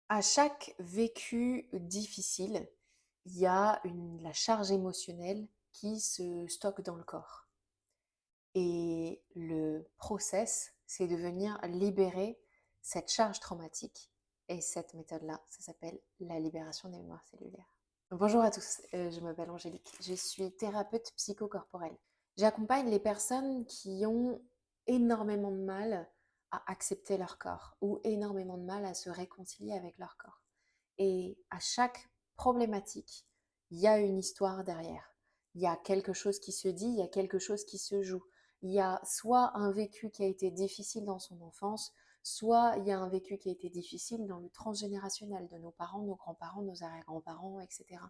À chaque vécu difficile, il y a la charge émotionnelle qui se stocke dans le corps. Et le process, c'est de venir libérer cette charge traumatique. Et cette méthode-là, ça s'appelle la libération des mémoires cellulaires. Bonjour à tous, je m'appelle Angélique, je suis thérapeute psychocorporelle. J'accompagne les personnes qui ont énormément de mal à accepter leur corps ou énormément de mal à se réconcilier avec leur corps. Et à chaque problématique, il y a une histoire derrière. Il y a quelque chose qui se dit, il y a quelque chose qui se joue. Il y a soit un vécu qui a été difficile dans son enfance, soit il y a un vécu qui a été difficile dans le transgénérationnel de nos parents, nos grands-parents, nos arrière-grands-parents, etc.,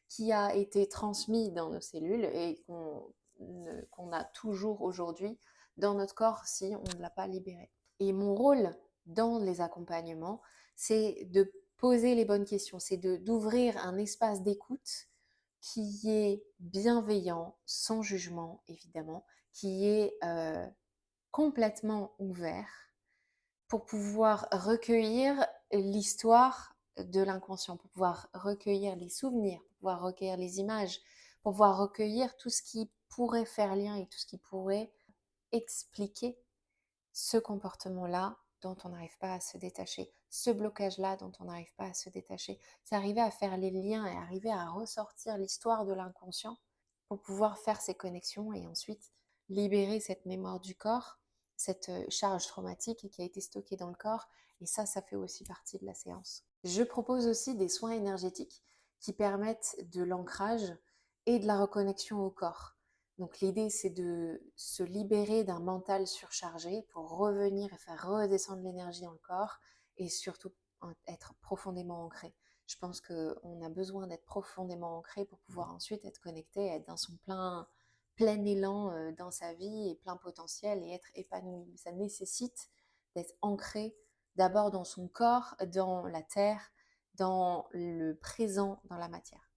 qui a été transmis dans nos cellules et qu'on a toujours aujourd'hui dans notre corps si on ne l'a pas libéré. Et mon rôle dans les accompagnements, c'est de poser les bonnes questions, c'est d'ouvrir un espace d'écoute qui est bienveillant, sans jugement évidemment, qui est complètement ouvert pour pouvoir recueillir l'histoire de l'inconscient, pour pouvoir recueillir les souvenirs, pour pouvoir recueillir les images, pour pouvoir recueillir tout ce qui pourrait faire lien et tout ce qui pourrait expliquer ce comportement-là dont on n'arrive pas à se détacher, ce blocage-là dont on n'arrive pas à se détacher. C'est arriver à faire les liens et arriver à ressortir l'histoire de l'inconscient pour pouvoir faire ces connexions et ensuite libérer cette mémoire du corps, cette charge traumatique qui a été stockée dans le corps. Et ça fait aussi partie de la séance. Je propose aussi des soins énergétiques qui permettent de l'ancrage et de la reconnexion au corps. Donc l'idée, c'est de se libérer d'un mental surchargé pour revenir et faire redescendre l'énergie dans le corps et surtout être profondément ancré. Je pense qu'on a besoin d'être profondément ancré pour pouvoir ensuite être connecté, être dans son plein élan dans sa vie et plein potentiel et être épanoui. Ça nécessite d'être ancré d'abord dans son corps, dans la terre, dans le présent, dans la matière.